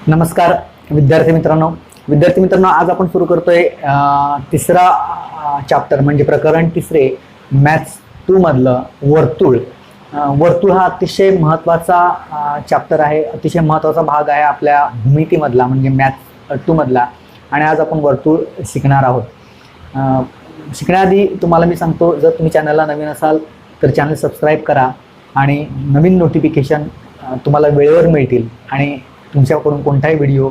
नमस्कार विद्यार्थी मित्रांनो आज आपण सुरू करतोय तिसरा चॅप्टर म्हणजे प्रकरण तिसरे मॅथ्स 2 मधलं वर्तुळ। वर्तुळ हा अतिशय महत्त्वाचा चॅप्टर आहे, अतिशय महत्त्वाचा भाग आहे आपल्या भूमितीमधला म्हणजे मॅथ्स 2 मधला। आणि आज आपण वर्तुळ शिकणार आहोत। शिकण्याआधी तुम्हाला मी सांगतो, जर तुम्ही चॅनलला नवीन असाल तर चॅनल सबस्क्राईब करा आणि नवीन नोटिफिकेशन तुम्हाला वेळेवर मिळतील आणि तुमच्याकडून कोणताही व्हिडिओ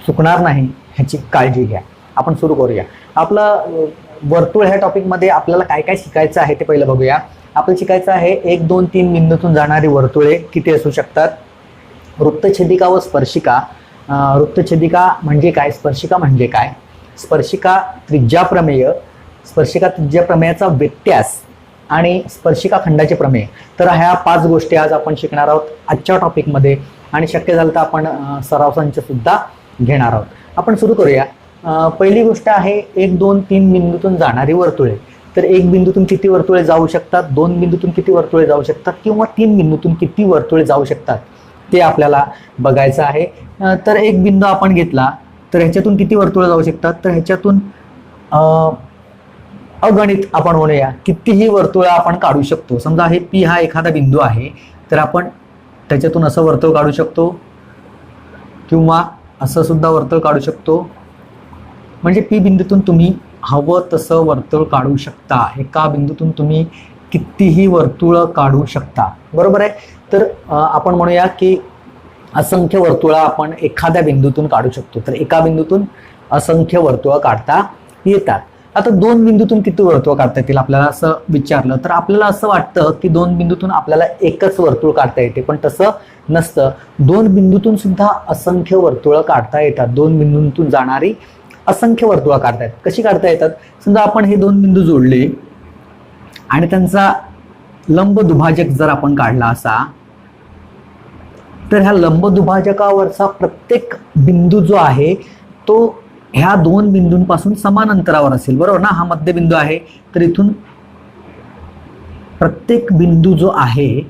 चुकणार नाही ह्याची काळजी घ्या। आपण सुरू करूया। आपलं वर्तुळ ह्या टॉपिकमध्ये आपल्याला काय काय शिकायचं आहे ते पहिलं बघूया। आपल्याला शिकायचं आहे 1 2 3 बिंदूतून जाणारी वर्तुळे किती असू शकतात, वृत्तछेदिका व स्पर्शिका। वृत्तछेदिका म्हणजे काय, स्पर्शिका म्हणजे काय, स्पर्शिका त्रिज्या प्रमेय, स्पर्शिका त्रिज्या प्रमेयाचा व्यत्यास आणि स्पर्शिका खंडाचे प्रमेय। तर ह्या 5 गोष्टी आज आपण शिकणार आहोत आजच्या टॉपिकमध्ये आणि शक्य झालं तर आपण सराव संच सुद्धा घेणार आहोत। आपण सुरू करूया। पहिली गोष्ट आहे 1 2 3 बिंदूतून जाणारी वर्तुळे। तर 1 बिंदूतून किती वर्तुळे जाऊ शकतात, 2 बिंदूतून किती वर्तुळे जाऊ शकतात किंवा 3 बिंदूतून किती वर्तुळे जाऊ शकतात ते आपल्याला बघायचं आहे। तर एक बिंदू आपण घेतला तर ह्याच्यातून किती वर्तुळे जाऊ शकतात, तर ह्याच्यातून अगणित आपण म्हणूया कितीही वर्तुळ आपण काढू शकतो। समजा हे पी हा एखादा बिंदू आहे तर आपण त्याच्यातून असं वर्तुळ काढू शकतो किंवा असं सुद्धा वर्तुळ काढू शकतो। म्हणजे पी बिंदूतून तुम्ही हवं तसं वर्तुळ काढू शकता। एका बिंदूतून तुम्ही कितीही वर्तुळ काढू शकता, बरोबर आहे। तर आपण म्हणूया की असंख्य वर्तुळ आपण एखाद्या बिंदूतून काढू शकतो। तर एका बिंदूतून असंख्य वर्तुळ काढता येतात। आता 2 बिंदूतून किती वर्तुळ काढता येतील आपल्याला असं विचारलं तर आपल्याला असं वाटतं की 2 बिंदूतून आपल्याला एकच वर्तुळ काढता येते, पण तसं नसतं। 2 बिंदूतून सुद्धा असंख्य वर्तुळ काढता येतात। 2 बिंदूतून जाणारी असंख्य वर्तुळ काढता येतात। कशी काढता येतात, समजा आपण हे 2 बिंदू जोडले आणि त्यांचा लंब दुभाजक जर आपण काढला असा, तर ह्या लंब दुभाजकावरचा प्रत्येक बिंदू जो आहे तो ह्या 2 बिंदूंपासून समान अंतरावर असेल, बरोबर ना। हा मध्यबिंदू आहे तर इथून प्रत्येक बिंदू जो आहे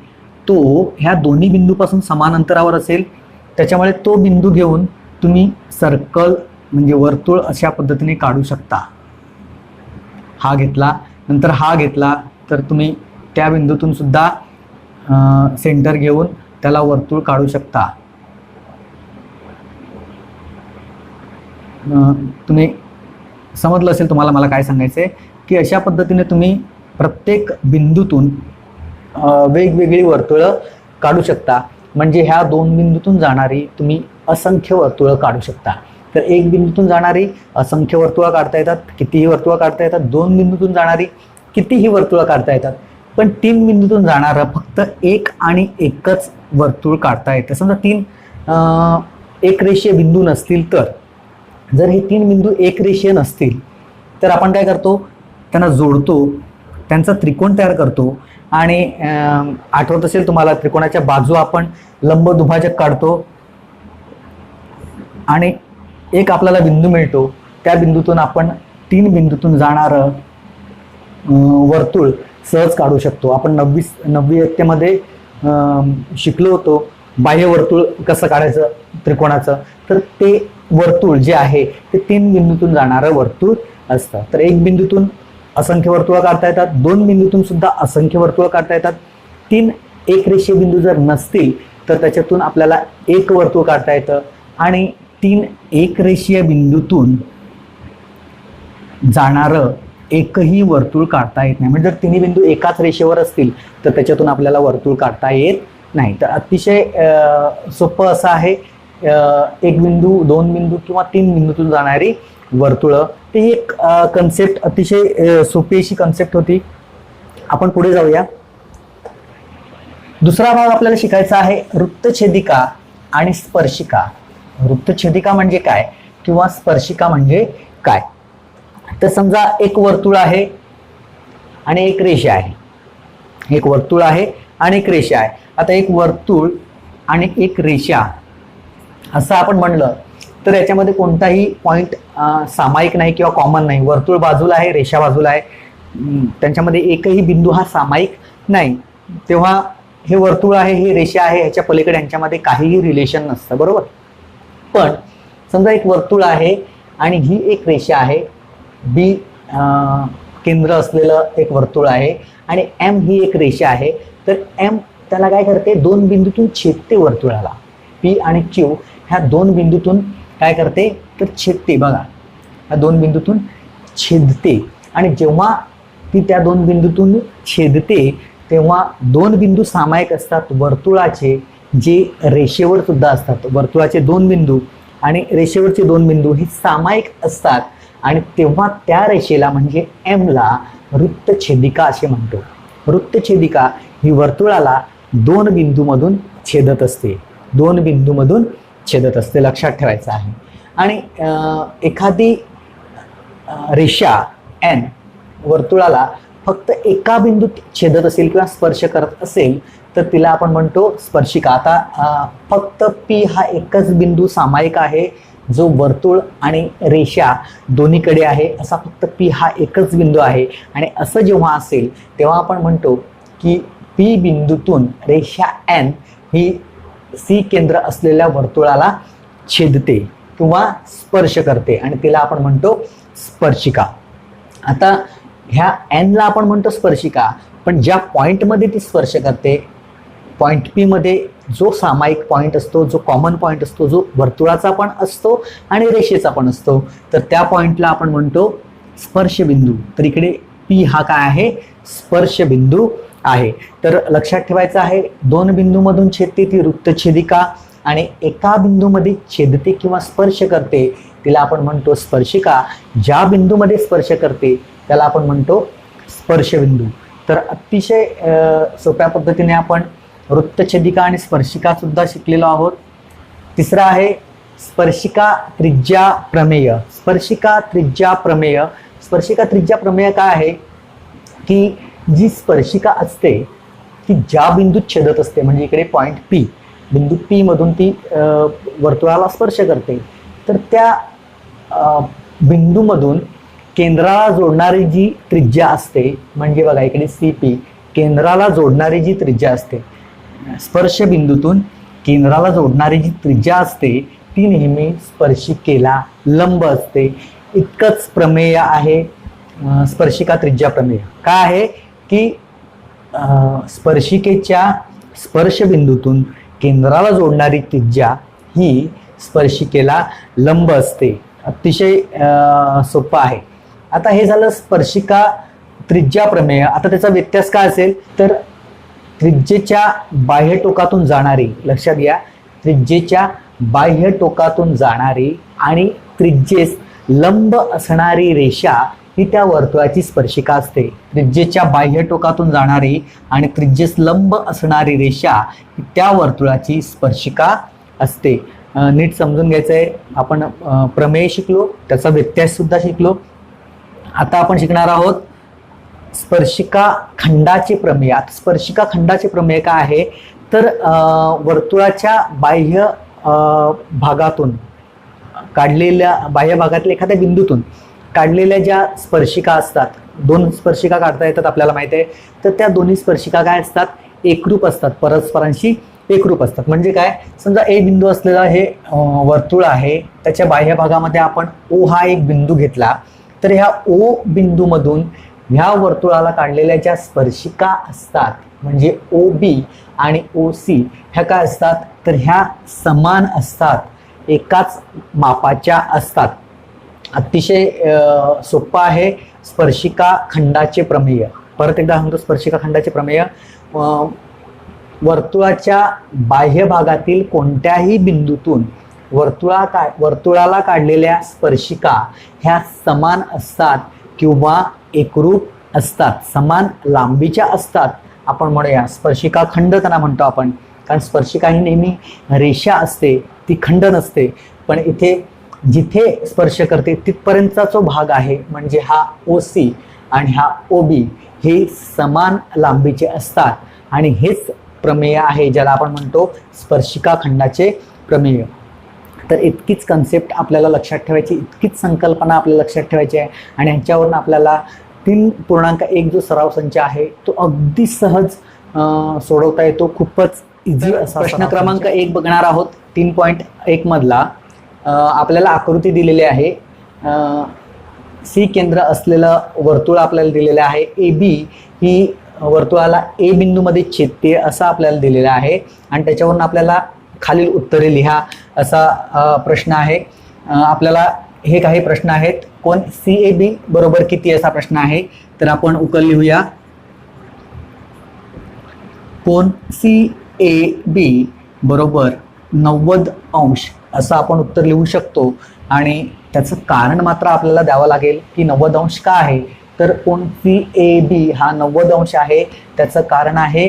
तो ह्या दोन्ही बिंदूपासून समान अंतरावर असेल। त्याच्यामुळे तो बिंदू घेऊन तुम्ही सर्कल म्हणजे वर्तुळ अशा पद्धतीने काढू शकता। हा घेतला नंतर हा घेतला तर तुम्ही त्या बिंदूतून सुद्धा सेंटर घेऊन त्याला वर्तुळ काढू शकता। तुम्ही समजलं असेल तुम्हाला मला काय सांगायचंय की अशा पद्धतीने तुम्ही प्रत्येक बिंदूतून वेगवेगळी वर्तुळं काढू शकता। म्हणजे ह्या 2 बिंदूतून जाणारी तुम्ही असंख्य वर्तुळं काढू शकता। तर 1 बिंदूतून जाणारी असंख्य वर्तुळं काढता येतात, कितीही वर्तुळं काढता येतात। 2 बिंदूतून जाणारी कितीही वर्तुळं काढता येतात, पण 3 बिंदूतून जाणारं फक्त एक आणि एकच वर्तुळ काढता येतं। समजा 3 एकरेषीय बिंदू नसतील तर, जर हे 3 बिंदू एकरेषीय नसतील तर आपण काय करतो, त्यांना जोडतो, त्यांचा त्रिकोण तयार करतो आणि आठवत असेल तुम्हाला त्रिकोणाच्या बाजू आपण लंब दुभाजक काढतो आणि एक आपल्याला बिंदू मिळतो। त्या बिंदूतून आपण 3 बिंदूतून जाणारं वर्तुळ सहज काढू शकतो। आपण 9वी इयत्तेमध्ये शिकलो होतो बाह्य वर्तुळ कसं काढायचं त्रिकोणाचं। तर ते वर्तुळ जे आहे ते 3 बिंदूतून जाणारं वर्तुळ असतं। तर 1 बिंदूतून असंख्य वर्तुळ काढता येतात, 2 बिंदूतून सुद्धा असंख्य वर्तुळ काढता येतात। 3 एकरेषीय बिंदू जर नसतील तर त्याच्यातून आपल्याला एक वर्तुळ काढता येतं आणि 3 एकरेषीय बिंदूतून जाणारं एकही वर्तुळ काढता येत नाही। म्हणजे जर तिन्ही बिंदू एकाच रेषेवर असतील तर त्याच्यातून आपल्याला वर्तुळ काढता येत नाही। तर अतिशय सोपं असं आहे 1 बिंदू, 2 बिंदू किंवा 3 बिंदूतून जाणारी वर्तुळं। ती एक कन्सेप्ट अतिशय सोपी अशी कन्सेप्ट होती। आपण पुढे जाऊया। दुसरा भाग आपल्याला शिकायचा आहे वृत्तछेदिका आणि स्पर्शिका। वृत्तछेदिका म्हणजे काय किंवा स्पर्शिका म्हणजे काय। तर समजा एक वर्तुळ आहे आणि एक रेषा आहे, एक वर्तुळ आहे आणि एक रेषा आहे। आता एक वर्तुळ आणि एक रेषा असं आपण म्हणलं तर याच्यामध्ये कोणताही पॉइंट सामायिक नाही किंवा कॉमन नाही। वर्तुळ बाजूला आहे, रेषा बाजूला आहे, त्यांच्यामध्ये एकही बिंदू हा सामायिक नाही। तेव्हा हे वर्तुळ आहे, ही रेषा आहे, ह्याच्या पलीकडे यांच्यामध्ये काहीही रिलेशन नसतं, बरोबर. पण समजा एक वर्तुळ आहे आणि ही एक रेषा आहे, बी केंद्र असलेलं एक वर्तुळ आहे आणि एम ही एक रेषा आहे. तर एम त्याला काय करते, दोन बिंदूतून छेदते वर्तुळाला. पी आणि क्यू ह्या दोन बिंदूतून काय करते तर छेदते. बघा, ह्या दोन बिंदूतून छेदते आणि जेव्हा ती त्या दोन बिंदूतून छेदते तेव्हा दोन बिंदू सामायिक असतात वर्तुळाचे, जे रेषेवर सुद्धा असतात. वर्तुळाचे दोन बिंदू आणि रेषेवरचे दोन बिंदू हे सामायिक असतात आणि तेव्हा त्या रेषेला म्हणजे एमला वृत्तछेदिका असे म्हणतो. वृत्तछेदिका ही वर्तुळाला दोन बिंदूमधून छेदत असते, दोन बिंदूमधून छेदत असते, लक्षात ठेवायचं आहे. आणि एखादी रेषा एन वर्तुळाला फक्त एका बिंदूत छेदत असेल किंवा स्पर्श करत असेल तर तिला आपण म्हणतो स्पर्शिका. आता फक्त पी हा एकच बिंदू सामायिक आहे जो वर्तुळ आणि रेषा दोन्हीकडे आहे, असा फक्त पी हा एकच बिंदू आहे. आणि असं जेव्हा असेल तेव्हा आपण म्हणतो की पी बिंदूतून रेषा एन ही सी केंद्र असलेल्या वर्तुळाला छेदते किंवा स्पर्श करते आणि तिला आपण म्हणतो स्पर्शिका. आता ह्या एनला आपण म्हणतो स्पर्शिका, पण ज्या पॉईंटमध्ये ती स्पर्श करते, पॉईंट पी मध्ये जो सामायिक पॉईंट असतो, जो कॉमन पॉईंट असतो, जो वर्तुळाचा पण असतो आणि रेषेचा पण असतो, तर त्या पॉईंटला आपण म्हणतो स्पर्शबिंदू. तर इकडे पी हा काय आहे, स्पर्शबिंदू आहे. तर लक्षात ठेवायचं आहे, दोन बिंदूमधून छेदते ती वृत्तछेदिका आणि एका बिंदूमध्ये छेदते किंवा स्पर्श करते तिला आपण म्हणतो स्पर्शिका. ज्या बिंदूमध्ये स्पर्श करते त्याला आपण म्हणतो स्पर्शबिंदू. तर अतिशय सोप्या पद्धतीने आपण वृत्तछेदिका आणि स्पर्शिका सुद्धा शिकलेलो आहोत. तिसरा आहे स्पर्शिका त्रिज्या प्रमेय. स्पर्शिका त्रिज्या प्रमेय. स्पर्शिका त्रिज्या प्रमेय काय आहे की जी स्पर्शिका असते ती ज्या बिंदूत छेदत असते, म्हणजे इकडे पॉईंट पी, बिंदू पी मधून ती वर्तुळाला स्पर्श करते, तर त्या बिंदूमधून केंद्राला जोडणारी जी त्रिज्या असते, म्हणजे बघा इकडे सी पी, केंद्राला जोडणारी जी त्रिज्या असते, स्पर्श बिंदूतून केंद्राला जोडणारी जी त्रिज्या असते ती नेहमी स्पर्शिकेला लंब असते. इतकंच प्रमेय आहे स्पर्शिका त्रिज्या प्रमेय. काय आहे की स्पर्शिकेच्या स्पर्शबिंदूतून केंद्राला जोडणारी त्रिज्या ही स्पर्शिकेला लंब असते. अतिशय सोपं आहे. आता हे झालं स्पर्शिका त्रिज्या प्रमेय. आता त्याचा व्यत्यास काय असेल तर त्रिज्येच्या बाह्य टोकातून जाणारी, लक्षात घ्या, त्रिज्येच्या बाह्य टोकातून जाणारी आणि त्रिज्येस लंब असणारी रेषा ही त्या वर्तुळाची स्पर्शिका असते. त्रिज्येच्या बाह्य टोकातून जाणारी आणि त्रिज्येस लंब असणारी रेषा ही त्या वर्तुळाची स्पर्शिका असते. नीट समजून घ्यायचं आहे. आपण प्रमेय शिकलो, त्याचा व्यत्यास सुद्धा शिकलो. आता आपण शिकणार आहोत स्पर्शिका खंडाचे प्रमेय. आता स्पर्शिका खंडाचे प्रमेय काय आहे तर वर्तुळाच्या बाह्य भागातून काढलेल्या, बाह्य भागातल्या एखाद्या बिंदूतून काढलेल्या ज्या स्पर्शिका असतात, दोन स्पर्शिका काढता येतात आपल्याला माहिती आहे, तर त्या दोन्ही स्पर्शिका काय असतात, एकरूप असतात, परस्परांशी एकरूप असतात. म्हणजे काय, समजा ए बिंदू असलेला हे वर्तुळ आहे, त्याच्या बाह्य भागामध्ये आपण ओ हा एक बिंदू घेतला, तर ह्या ओ बिंदूमधून ह्या वर्तुळाला काढलेल्या ज्या स्पर्शिका असतात म्हणजे ओ बी आणि ओ सी ह्या काय असतात तर ह्या समान असतात, एकाच मापाच्या असतात. अतिशय सोपं आहे स्पर्शिका खंडाचे प्रमेय. परत एकदा सांगतो, स्पर्शिका खंडाचे प्रमेय वर्तुळाच्या बाह्य भागातील कोणत्याही बिंदूतून वर्तुळाला काढलेल्या स्पर्शिका ह्या समान असतात किंवा एकरूप असतात, समान लांबीच्या असतात. आपण म्हणूया स्पर्शिका खंड त्यांना म्हणतो आपण, कारण स्पर्शिका ही नेहमी रेषा असते, ती खंड नसते. पण इथे जिथे स्पर्श करते तिथपर्यंतचा जो भाग आहे म्हणजे हा ओ सी आणि हा ओ बी हे समान लांबीचे असतात आणि हेच प्रमेय आहे ज्याला आपण म्हणतो स्पर्शिका खंडाचे प्रमेय. तर इतकीच कन्सेप्ट आपल्याला लक्षात ठेवायची, इतकीच संकल्पना आपल्याला लक्षात ठेवायची आहे. आणि ह्याच्यावरून आपल्याला 3.1 जो सराव संच आहे तो अगदी सहज सोडवता येतो. खूपच इझी असा प्रश्न क्रमांक 1 बघणार आहोत. 3.1 मधला आपल्याला आकृती दिलेली आहे. सी केंद्र असलेलं वर्तुळ आपल्याला दिलेलं आहे. ए बी ही वर्तुळाला ए बिंदूमध्ये छेदते असं आपल्याला दिलेलं आहे आणि त्याच्यावरून आपल्याला खालील उत्तरे लिहा असा प्रश्न आहे. आपल्याला हे काही प्रश्न आहेत. कोण सी ए बी बरोबर किती असा प्रश्न आहे. तर आपण उकल लिहूया. कोण सी ए बी बरोबर 90 अंश असं आपण उत्तर लिहू शकतो आणि त्याचं कारण मात्र आपल्याला द्यावं लागेल की 90 अंश का आहे. तर कोण सी ए बी हा 90 अंश आहे. त्याचं कारण आहे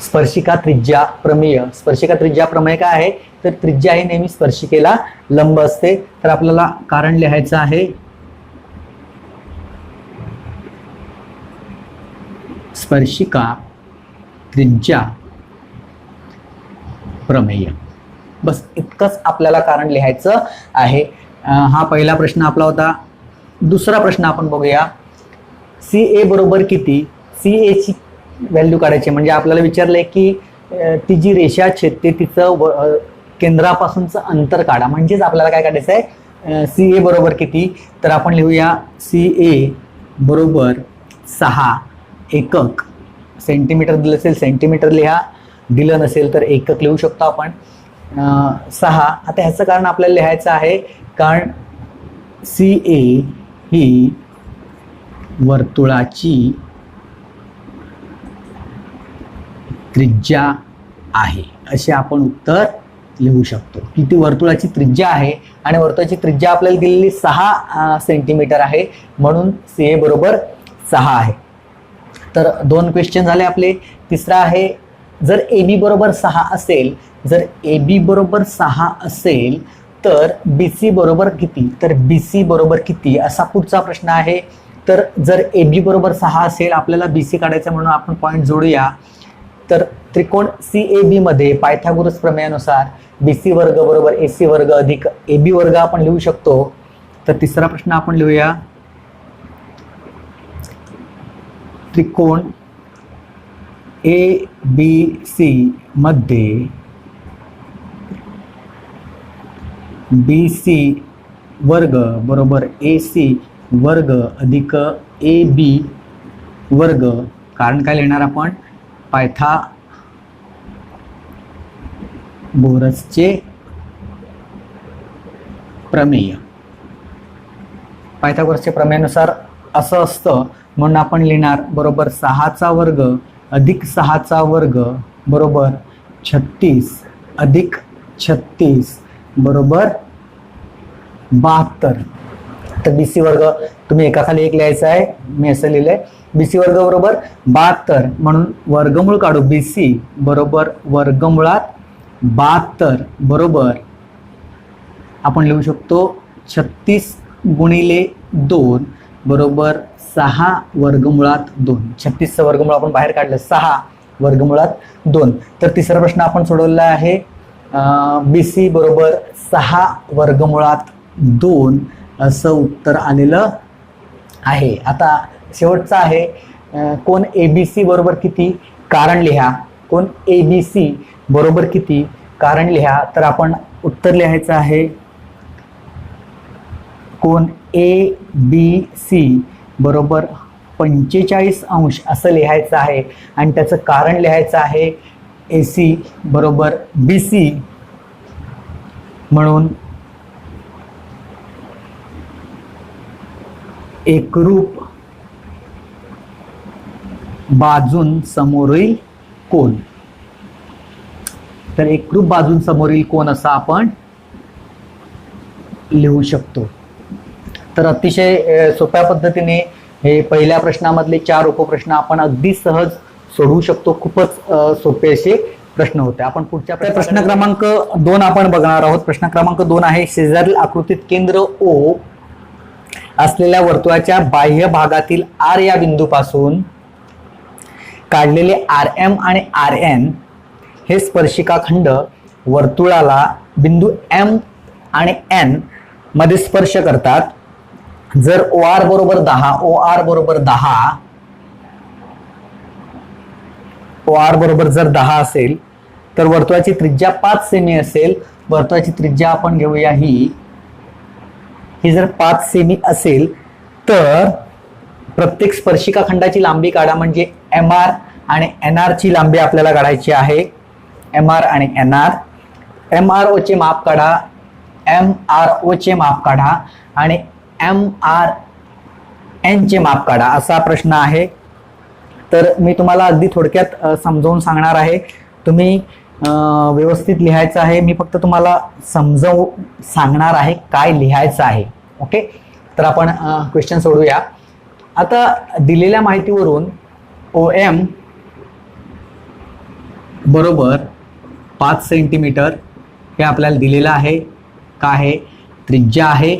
स्पर्शिका त्रिज्या प्रमेय. स्पर्शिका त्रिज्या प्रमेय काय आहे तर त्रिज्या ही नेहमी स्पर्शिकेला लंब असते. तर आपल्याला कारण लिहायचं आहे स्पर्शिका त्रिज्या प्रमेय. बस इतकंच आपल्याला कारण लिहायचं आहे. हा पहिला प्रश्न आपला होता. दुसरा प्रश्न आपण बघूया. सी ए बरोबर किती. सी ए ची व्हॅल्यू काढायची म्हणजे आपल्याला विचारलंय की ती जी रेषा छेदते तिचं केंद्रापासूनचं अंतर काढा. म्हणजेच आपल्याला काय काढायचं आहे सी ए बरोबर किती. तर आपण लिहूया सी ए बरोबर 6 एकक. सेंटीमीटर दिलं असेल सेंटीमीटर लिहा, दिलं नसेल तर एकक लिहू शकतो आपण. 6. आता ह्याचं कारण आपल्याला लिहायचं आहे कारण सी ए ही वर्तुळाची त्रिज्या आहे असे आपण उत्तर लिहू शकतो. किती वर्तुळाची त्रिज्या आहे आणि वर्तुळाची त्रिज्या आपल्याला दिलेली 6 सेंटीमीटर आहे म्हणून सी ए बरोबर 6 आहे. तर 2 क्वेश्चन झाले आपले. तिसरा आहे जर ए बी बरोबर 6 असेल, जर ए बी बरोबर 6 असेल तर बी सी बरोबर किती. तर बी सी बरोबर किती असा पुढचा प्रश्न आहे. तर जर ए बी बरोबर 6 असेल आपल्याला बी सी काढायचं म्हणून आपण पॉईंट जोडूया. तर त्रिकोण सी ए बी मध्ये पायथागोरस प्रमेयानुसार बी सी वर्ग बरोबर ए सी वर्ग अधिक ए बी वर्ग आपण लिहू शकतो. तर तिसरा प्रश्न आपण लिहूया. त्रिकोण ए बी सी मध्ये बी सी वर्ग बरोबर ए सी वर्ग अधिक ए बी वर्ग. कारण काय लिहिणार आपण पायथागोरसचे प्रमेय. पायथागोरसच्या प्रमेयानुसार असं असतं म्हणून आपण लिहिणार बरोबर 6चा वर्ग अधिक 6चा वर्ग बरोबर 36 अधिक 36 बरोबर 72. तर बी सी वर्ग तुम्ही एकाखाली एक लिहायचं आहे. मी असं लिहिलंय बी सी वर्ग बरोबर 72 म्हणून वर्गमूळ काढू. बी सी बरोबर वर्गमुळात 72 बरोबर आपण लिहू शकतो 36 गुणिले 2 बरोबर 6 वर्गमुळात 2. 36चं वर्गमूळ आपण बाहेर काढलं 6 वर्गमुळात 2. तर तिसरा प्रश्न आपण सोडवलेला आहे बी सी बरोबर 6 वर्गमुळात 2 असं उत्तर आलेलं आहे. आता शेवटचा आहे कोण ए बी सी बरोबर किती. कारण लिहा. कोण ए बी सी बरोबर किती कारण लिहा. तर आपण उत्तर लिहायचं आहे कोण ए बी सी बरोबर 45 अंश असं लिहायचं आहे आणि त्याचं कारण लिहायचं आहे ए सी बरोबर बी सी म्हणून एकरूप बाजूंसमोरील कोन. तर एकरूप बाजूंसमोरील कोन असा आपण लिहू शकतो. तर अतिशय सोप्या पद्धतीने हे पहिल्या प्रश्नामधले 4 उपप्रश्न आपण अगदी सहज सोडवू शकतो. खूपच सोपे असे प्रश्न होते. आपण पुढच्या प्रश्न क्रमांक 2 आपण बघणार आहोत. प्रश्न क्रमांक 2 आहे शेजारील आकृतीत केंद्र ओ असलेल्या वर्तुळाच्या बाह्य भागातील आर या बिंदूपासून काढलेले आर एम आणि आर एन हे स्पर्शिकाखंड वर्तुळाला बिंदू एम आणि एन मध्ये स्पर्श करतात. जर ओ आर बरोबर 10 ओ आर बरोबर 10 ओ आर बरोबर जर 10 असेल तर वर्तुळाची त्रिज्या 5 सेमी असेल. वर्तुळाची त्रिज्या आपण घेऊया ही जर 5 सेमी असेल तर प्रत्येक स्पर्शिका खंडाची लांबी काढा. म्हणजे एम आर आणि एन आर ची लांबी आपल्याला काढायची आहे. एम आर आणि N R. M R O चे माप काढा, एम आर ओ चे माप काढा आणि एम आर एन चे माप काढा असा प्रश्न आहे. तर मी तुम्हाला अगदी थोडक्यात समजावून सांगणार आहे. तुम्ही व्यवस्थित लिहायचं आहे. मी फक्त तुम्हाला समजावून सांगणार आहे काय लिहायचं आहे. ओके, तर आपण क्वेश्चन सोडूया. आता दिलेल्या माहितीवरून ओ एम बरोबर 5 सेंटीमीटर हे आपल्याला दिलेलं आहे. काय आहे? त्रिज्या आहे.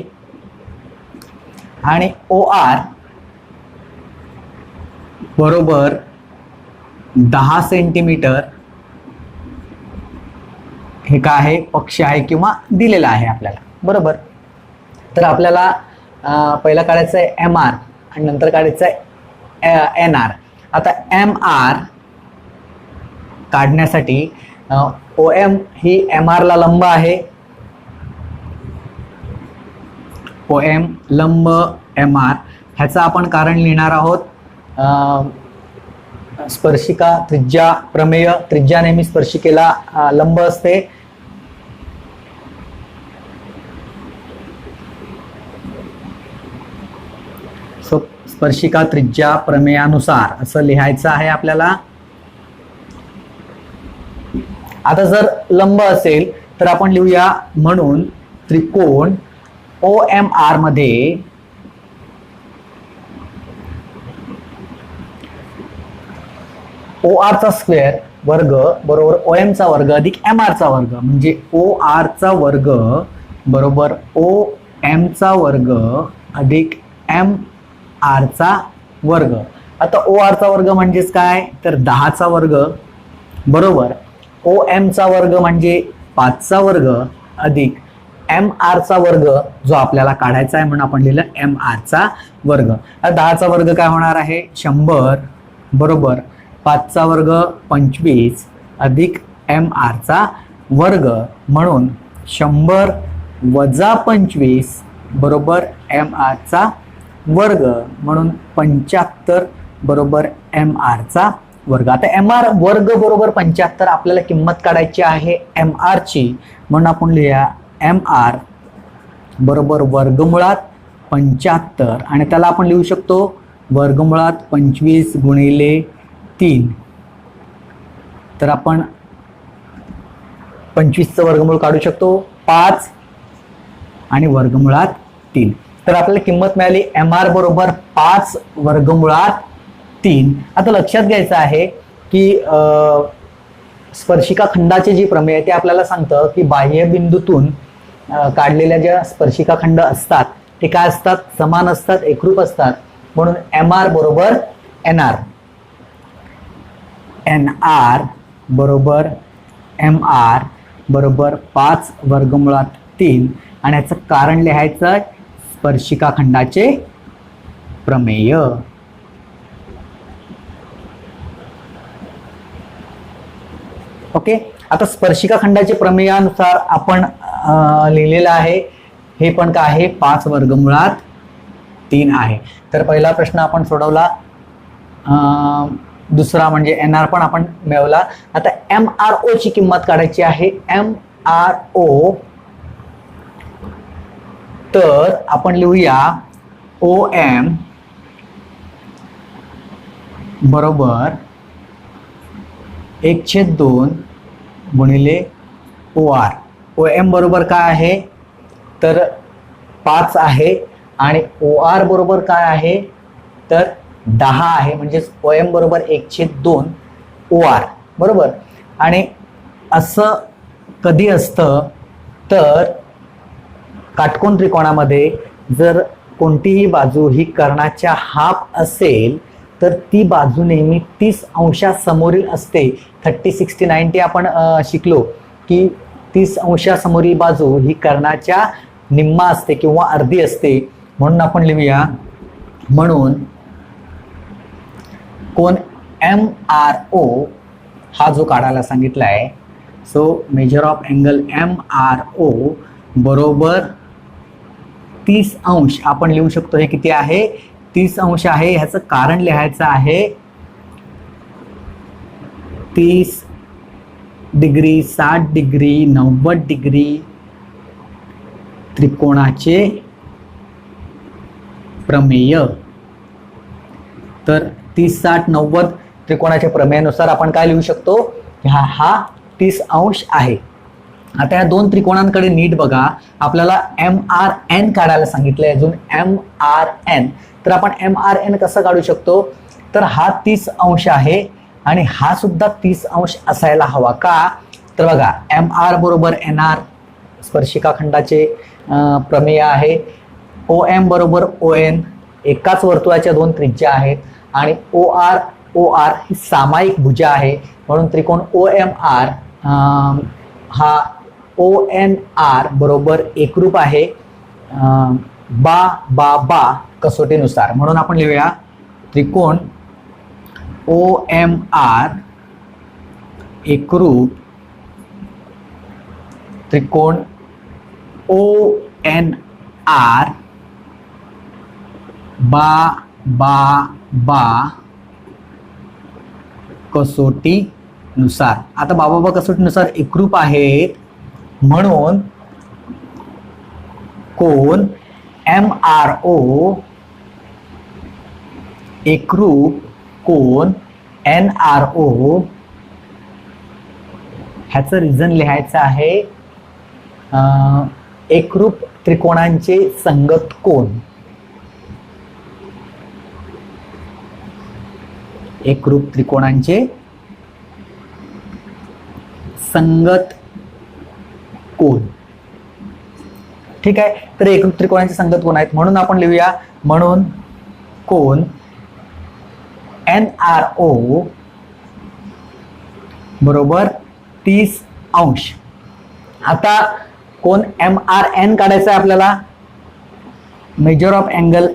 आणि ओ आर बरोबर 10 सेंटीमीटर हे काय आहे? पक्ष आहे किंवा दिलेला आहे आपल्याला. बरोबर, तर आपल्याला पहिला काढायचं आहे एम आर आणि नंतर काढायचं आहे एन आर. आता एम आर काढण्यासाठी ओ एम ही एम आर ला लंब आहे. ओ एम लंब एम आर ह्याचं आपण कारण लिहिणार आहोत. स्पर्शिका त्रिज्या प्रमेय. त्रिज्या नेहमी स्पर्शिकेला लंब असते. स्पर्शिका त्रिज्या प्रमेयानुसार असं लिहायचं आहे आपल्याला. आता जर लंब असेल तर आपण लिहूया म्हणून त्रिकोण ओ एम आर मध्ये ओ आर चा स्क्वेअर वर्ग बरोबर ओ एम चा वर्ग अधिक एम आर चा वर्ग. म्हणजे ओ आर चा वर्ग बरोबर ओ एम चा वर्ग अधिक एम आर चा वर्ग. आता ओ आर चा वर्ग म्हणजेच काय? तर 10 चा वर्ग बरोबर ओ एम चा वर्ग म्हणजे 5 चा वर्ग अधिक एम आर चा वर्ग जो आपल्याला काढायचा आहे म्हणून आपण लिहिलं एम आर चा वर्ग. 10 चा वर्ग काय होणार आहे? 100 बरोबर 5 चा वर्ग 25 अधिक एम आर चा वर्ग. म्हणून 100 वजा 25 बरोबर एम आर चा वर्ग. म्हणून 75 बरोबर एम आर चा वर्ग. आता एम आर वर्ग बरोबर 75 आपल्याला किंमत काढायची आहे एम आर ची. म्हणून आपण लिहूया एम आर बरोबर वर्गमुळात 75 आणि त्याला आपण लिहू शकतो वर्गमुळात 25 गुणिले 3. तर आपण 25चं वर्गमूळ काढू शकतो 5 आणि वर्गमुळात 3. तर आपल्याला किंमत मिळाली एम आर बरोबर 5 वर्गमुळात 3. आता लक्षात घ्यायचं आहे की स्पर्शिका खंडाचे जी प्रमेय आहे ते आपल्याला सांगतं की बाह्य बिंदूतून काढलेल्या ज्या स्पर्शिका खंड असतात ते काय असतात? समान असतात, एकरूप असतात. म्हणून एम आर बरोबर एन आर. एन आर बरोबर एम आर बरोबर 5 वर्गमुळात 3 आणि याचं कारण लिहायचं स्पर्शिका खंडाचे प्रमेय. ओके, आता स्पर्शिका खंडाचे प्रमेयानुसार आपण लिहिलेलं आहे. हे पण काय आहे? 5 वर्गमुळात 3 आहे. तर पहिला प्रश्न आपण सोडवला. दुसरा म्हणजे एन आर पण आपण मिळवला. आता एम आर ओ ची किंमत काढायची आहे. एम आर ओ तर आपण लिहूया ओ एम बरोबर 1/2 गुणिले ओ आर. ओ एम बरोबर काय आहे? तर 5 आहे आणि ओ आर बरोबर काय आहे? तर 10 आहे. म्हणजेच ओ एम बरोबर 1/2 ओ आर बरोबर. आणि असं कधी असतं तर काटकोन त्रिकोणामध्ये जर कोणतीही बाजू ही कर्णाच्या हाफ असेल तर ती बाजू नेहमी 30 अंशासमोरील असते. 30, 60, 90 आपण शिकलो की 30 अंशासमोरील बाजू ही कर्णाच्या निम्मा असते किंवा अर्धी असते. म्हणून आपण लिहूया म्हणून कोन एम आर ओ हा जो काढायला सांगितला आहे, so measure of angle MRO बरोबर 30 अंश आपण लिहू शकतो. हे किती आहे? 30 अंश आहे. ह्याचं कारण लिहायचं आहे 30 डिग्री, 60 डिग्री, 90 डिग्री त्रिकोणाचे प्रमेय. तर 30, 60, 90 त्रिकोणाच्या प्रमेयानुसार आपण काय लिहू शकतो? हा 30 अंश आहे. आता या दोन त्रिकोणांकडे नीट बघा. आपल्याला MRN काढायला सांगितलंय, अजून MRN. तर आपण MRN कसं काढू शकतो? तर हा 30 अंश आहे आणि हा सुद्धा 30 अंश असायला हवा का? तर बघा, MR बरोबर NR स्पर्शिका खंडाचे प्रमेय आहे. OM बरोबर ON एकाच वर्तुळाच्या दोन त्रिज्या आहेत आणि OR ही सामायिक भुजा आहे. म्हणून त्रिकोण OMR हा ONR बरोबर एकरूप आहे बा कसोटीनुसार. म्हणून आपण लिहूया त्रिकोण OMR एकरूप त्रिकोण ONR बा कसोटीनुसार. आता बा कसोटीनुसार एकरूप आहेत म्हणून कोण MRO एकरूप कोण NRO. ह्याचं रिझन लिहायचं आहे एकरूप त्रिकोणांचे संगत कोण. एकरूप त्रिकोणांचे संगत कोण. ठीक आहे. तर एकरूप त्रिकोणांचे संगत कोण आहेत म्हणून आपण लिहूया, म्हणून कोण NRO बरोबर 30 अंश. आता कोण MRN काढायचा आहे आपल्याला. मेजर ऑफ अँगल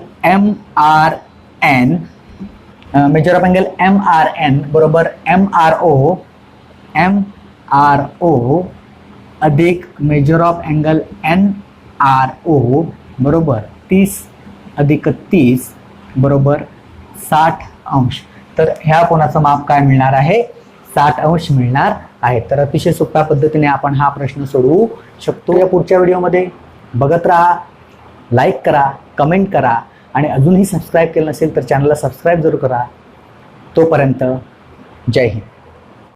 MRN बरोबर MRO अधिक मेजर ऑफ अँगल NRO बरोबर 30 अधिक 30 बरोबर 60 अंश. तर ह्या कोणाचं माप काय मिळणार आहे? 60 अंश मिळणार आहे. तर अतिशय सोप्या पद्धतीने आपण हा प्रश्न सोडवू शकतो. या पुढच्या व्हिडिओमध्ये बघत राहा, लाईक करा, कमेंट करा आणि अजूनही सबस्क्राईब केलं नसेल तर चॅनलला सबस्क्राईब जरूर करा. तोपर्यंत जय हिंद.